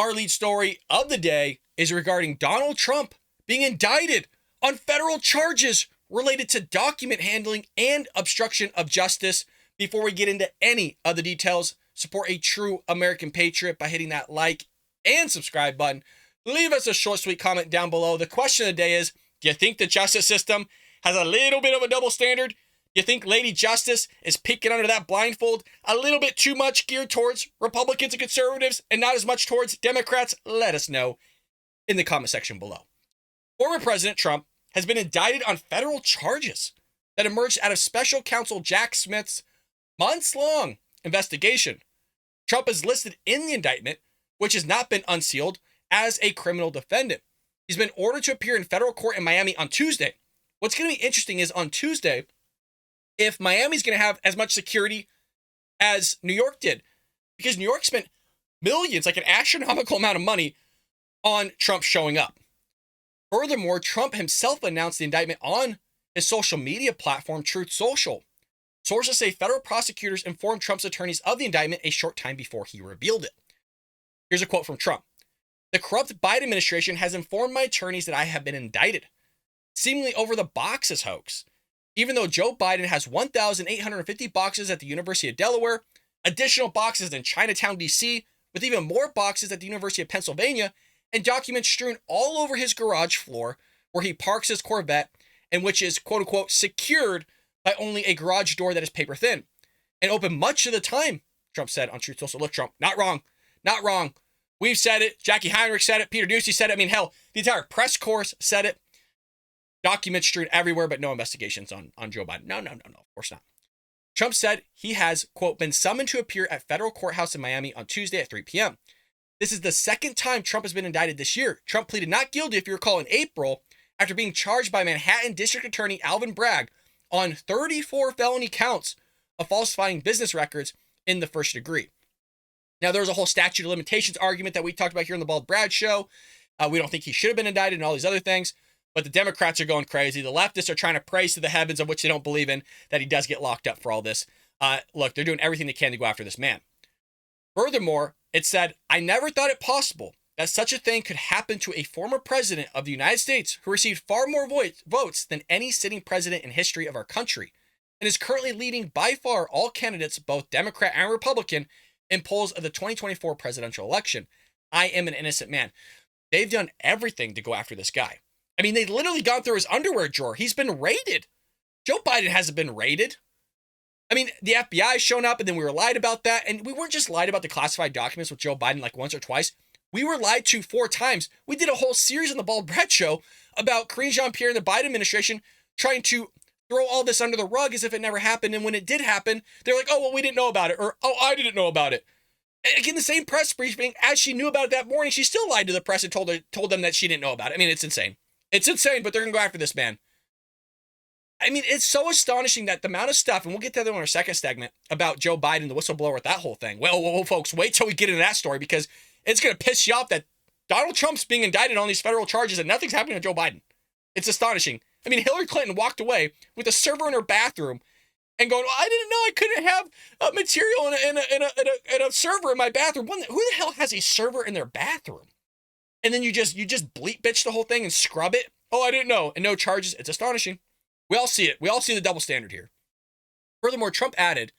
Our lead story of the day is regarding Donald Trump being indicted on federal charges related to document handling and obstruction of justice. Before we get into any of the details, support a true American patriot by hitting that like and subscribe button. Leave us a short, sweet comment down below. The question of the day is, do you think the justice system has a little bit of a double standard? You think Lady Justice is peeking under that blindfold a little bit too much geared towards Republicans and conservatives and not as much towards Democrats? Let us know in the comment section below. Former President Trump has been indicted on federal charges that emerged out of Special Counsel Jack Smith's months-long investigation. Trump is listed in the indictment, which has not been unsealed, as a criminal defendant. He's been ordered to appear in federal court in Miami on Tuesday. What's going to be interesting is on Tuesday, if Miami's going to have as much security as New York did, because New York spent millions, like an astronomical amount of money, on Trump showing up. Furthermore, Trump himself announced the indictment on his social media platform, Truth Social. Sources say federal prosecutors informed Trump's attorneys of the indictment a short time before he revealed it. Here's a quote from Trump. "The corrupt Biden administration has informed my attorneys that I have been indicted, seemingly over the boxes hoax. Even though Joe Biden has 1,850 boxes at the University of Delaware, additional boxes in Chinatown, D.C., with even more boxes at the University of Pennsylvania, and documents strewn all over his garage floor where he parks his Corvette, and which is, quote-unquote, secured by only a garage door that is paper thin, and open much of the time," Trump said on Truth Social. Look, Trump, not wrong. Not wrong. We've said it. Jackie Heinrich said it. Peter Doocy said it. I mean, hell, the entire press corps said it. Documents strewn everywhere, but no investigations on Joe Biden. No, of course not. Trump said he has, quote, been summoned to appear at federal courthouse in Miami on Tuesday at 3 p.m. This is the second time Trump has been indicted this year. Trump pleaded not guilty, if you recall, in April, after being charged by Manhattan District Attorney Alvin Bragg on 34 felony counts of falsifying business records in the first degree. Now, there was a whole statute of limitations argument that we talked about here on the Bald Brad Show. We don't think he should have been indicted and all these other things, but the Democrats are going crazy. The leftists are trying to praise to the heavens, of which they don't believe in, that he does get locked up for all this. Look, they're doing everything they can to go after this man. Furthermore, it said, "I never thought it possible that such a thing could happen to a former president of the United States who received far more votes than any sitting president in history of our country, and is currently leading by far all candidates, both Democrat and Republican, in polls of the 2024 presidential election. I am an innocent man." They've done everything to go after this guy. I mean, they've literally gone through his underwear drawer. He's been raided. Joe Biden hasn't been raided. I mean, the FBI shown up, and then we were lied about that. And we weren't just lied about the classified documents with Joe Biden like once or twice. We were lied to 4 times. We did a whole series on the Bald Brett Show about Karine Jean-Pierre and the Biden administration trying to throw all this under the rug as if it never happened. And when it did happen, they're like, "Oh, well, we didn't know about it." Or, "Oh, I didn't know about it." And again, the same press briefing, as she knew about it that morning, she still lied to the press and told them that she didn't know about it. I mean, it's insane. It's insane, but they're going to go after this man. I mean, it's so astonishing that the amount of stuff, and we'll get to that in our second segment, about Joe Biden, the whistleblower with that whole thing. Well, folks, wait till we get into that story, because it's going to piss you off that Donald Trump's being indicted on these federal charges and nothing's happening to Joe Biden. It's astonishing. I mean, Hillary Clinton walked away with a server in her bathroom and going, "I didn't know I couldn't have material in a server in my bathroom." Who the hell has a server in their bathroom? And then you just bleep bitch the whole thing and scrub it? "Oh, I didn't know." And no charges. It's astonishing. We all see it. We all see the double standard here. Furthermore, Trump added,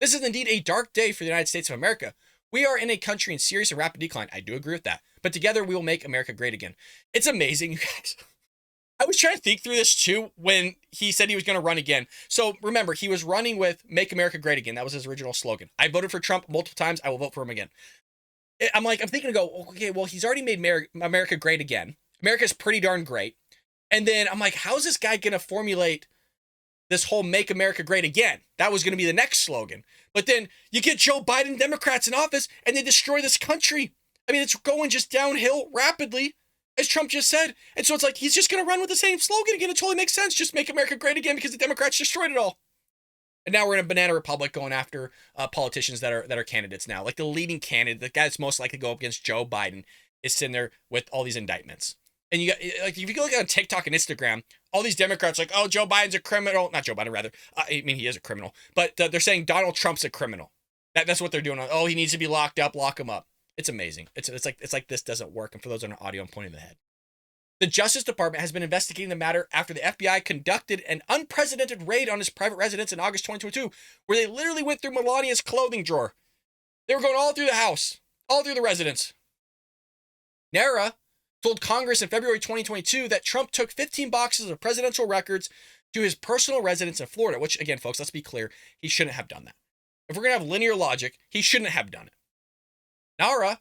"This is indeed a dark day for the United States of America. We are in a country in serious and rapid decline." I do agree with that. "But together we will make America great again." It's amazing, you guys. I was trying to think through this too when he said he was going to run again. So remember, he was running with "Make America Great Again." That was his original slogan. I voted for Trump multiple times. I will vote for him again. I'm thinking to go, okay, well, he's already made America great again. America's pretty darn great. And then I'm like, how's this guy going to formulate this whole "Make America Great Again"? That was going to be the next slogan. But then you get Joe Biden, Democrats in office, and they destroy this country. I mean, it's going just downhill rapidly, as Trump just said. And so it's like, he's just going to run with the same slogan again. It totally makes sense. Just "Make America Great Again," because the Democrats destroyed it all. And now we're in a banana republic going after politicians that are candidates now. Like the leading candidate, the guy that's most likely to go up against Joe Biden, is sitting there with all these indictments. And you got, like, if you go look on TikTok and Instagram, all these Democrats like, "Oh, Joe Biden's a criminal." Not Joe Biden, rather. I mean, he is a criminal. But they're saying Donald Trump's a criminal. That's what they're doing. "Oh, he needs to be locked up. Lock him up." It's amazing. It's like this doesn't work. And for those on audio, I'm pointing the head. The Justice Department has been investigating the matter after the FBI conducted an unprecedented raid on his private residence in August 2022, where they literally went through Melania's clothing drawer. They were going all through the house, all through the residence. NARA told Congress in February 2022 that Trump took 15 boxes of presidential records to his personal residence in Florida, which, again, folks, let's be clear, he shouldn't have done that. If we're going to have linear logic, he shouldn't have done it. NARA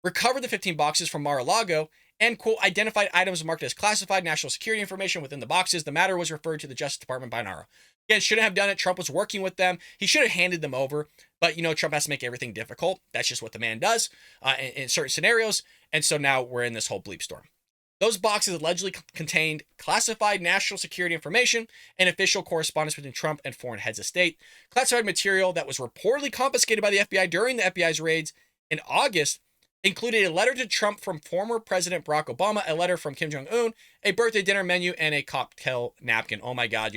recovered the 15 boxes from Mar-a-Lago and, quote, identified items marked as classified national security information within the boxes. The matter was referred to the Justice Department by NARA. Again, shouldn't have done it. Trump was working with them. He should have handed them over. But, Trump has to make everything difficult. That's just what the man does in certain scenarios. And so now we're in this whole bleep storm. Those boxes allegedly contained classified national security information and official correspondence between Trump and foreign heads of state. Classified material that was reportedly confiscated by the FBI during the FBI's raids in August included a letter to Trump from former President Barack Obama, a letter from Kim Jong-un, a birthday dinner menu, and a cocktail napkin. Oh my God,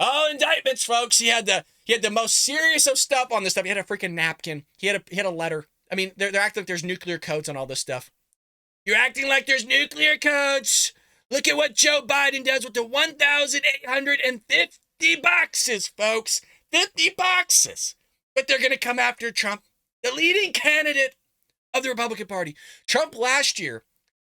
Oh, indictments, folks. He had the most serious of stuff on this stuff. He had a freaking napkin. He had a letter. I mean, they're acting like there's nuclear codes on all this stuff. You're acting like there's nuclear codes. Look at what Joe Biden does with the 1,850 boxes, folks. 50 boxes. But they're going to come after Trump, the leading candidate of the Republican Party. Trump last year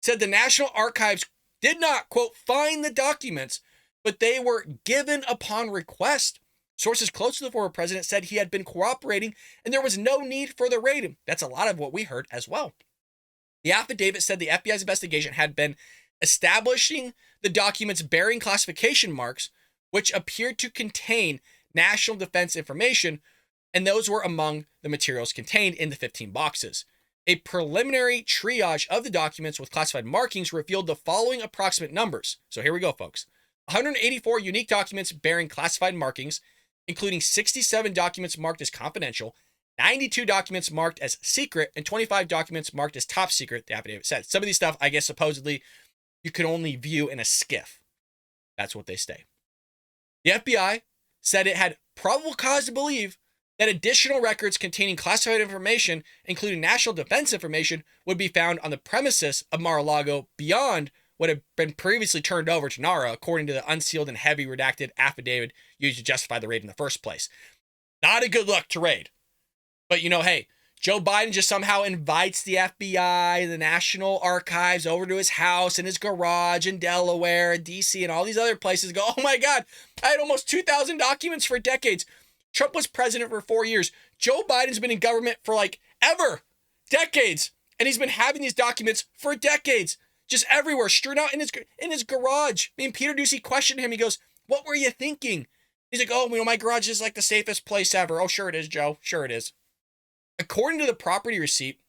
said the National Archives did not, quote, find the documents, but they were given upon request. Sources close to the former president said he had been cooperating and there was no need for the raid. That's a lot of what we heard as well. The affidavit said the FBI's investigation had been establishing the documents bearing classification marks, which appeared to contain national defense information, and those were among the materials contained in the 15 boxes. A preliminary triage of the documents with classified markings revealed the following approximate numbers. So here we go, folks. 184 unique documents bearing classified markings, including 67 documents marked as confidential, 92 documents marked as secret, and 25 documents marked as top secret, the affidavit said. Some of these stuff, I guess, supposedly, you can only view in a SCIF. That's what they say. The FBI said it had probable cause to believe that additional records containing classified information, including national defense information, would be found on the premises of Mar-a-Lago beyond what had been previously turned over to NARA, according to the unsealed and heavy redacted affidavit used to justify the raid in the first place. Not a good look to raid. But, hey, Joe Biden just somehow invites the FBI, the National Archives over to his house and his garage in Delaware and DC and all these other places. Go, oh my God, I had almost 2,000 documents for decades. Trump was president for 4 years. Joe Biden's been in government for ever, decades. And he's been having these documents for decades, just everywhere, strewn out in his garage. I mean, Peter Doocy questioned him. He goes, what were you thinking? He's like, oh, my garage is like the safest place ever. Oh, sure it is, Joe. Sure it is. According to the property receipt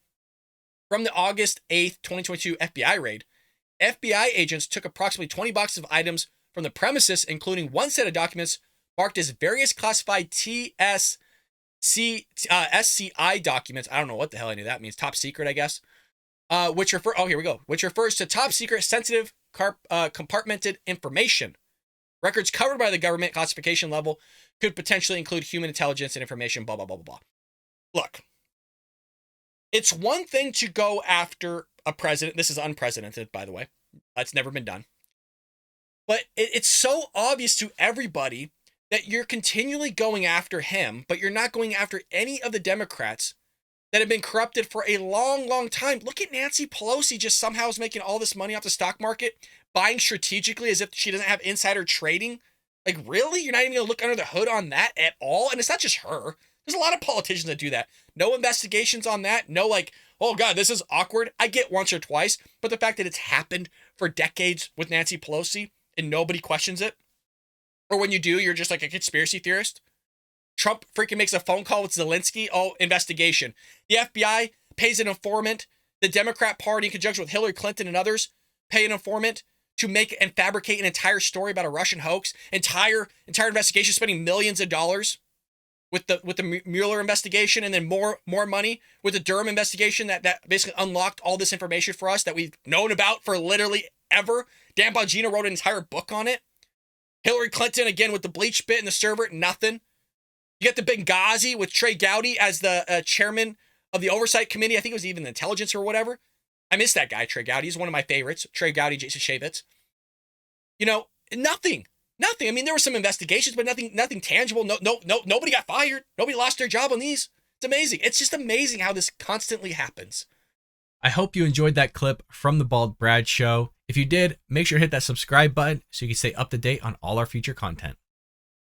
from the August 8th, 2022 FBI raid, FBI agents took approximately 20 boxes of items from the premises, including one set of documents marked as various classified SCI documents. I don't know what the hell any of that means. Top secret, I guess. Which refers to top secret, sensitive, compartmented information. Records covered by the government classification level could potentially include human intelligence and information, blah, blah, blah, blah, blah. Look, it's one thing to go after a president. This is unprecedented, by the way. That's never been done. But it's so obvious to everybody that you're continually going after him, but you're not going after any of the Democrats that have been corrupted for a long, long time. Look at Nancy Pelosi just somehow is making all this money off the stock market, buying strategically as if she doesn't have insider trading. Really? You're not even going to look under the hood on that at all? And it's not just her. There's a lot of politicians that do that. No investigations on that. No, oh God, this is awkward. I get once or twice, but the fact that it's happened for decades with Nancy Pelosi and nobody questions it, or when you do, you're just like a conspiracy theorist. Trump freaking makes a phone call with Zelensky. Oh, investigation. The FBI pays an informant. The Democrat Party, in conjunction with Hillary Clinton and others, pay an informant to make and fabricate an entire story about a Russian hoax. Entire investigation, spending millions of dollars with the Mueller investigation, and then more money with the Durham investigation that basically unlocked all this information for us that we've known about for literally ever. Dan Bongino wrote an entire book on it. Hillary Clinton, again, with the bleach bit and the server, nothing. You got the Benghazi with Trey Gowdy as the chairman of the Oversight Committee. I think it was even the Intelligence or whatever. I miss that guy, Trey Gowdy. He's one of my favorites. Trey Gowdy, Jason Shavitz. Nothing. I mean, there were some investigations, but nothing tangible. Nobody got fired. Nobody lost their job on these. It's amazing. It's just amazing how this constantly happens. I hope you enjoyed that clip from the Bald Brad Show. If you did, make sure to hit that subscribe button so you can stay up to date on all our future content.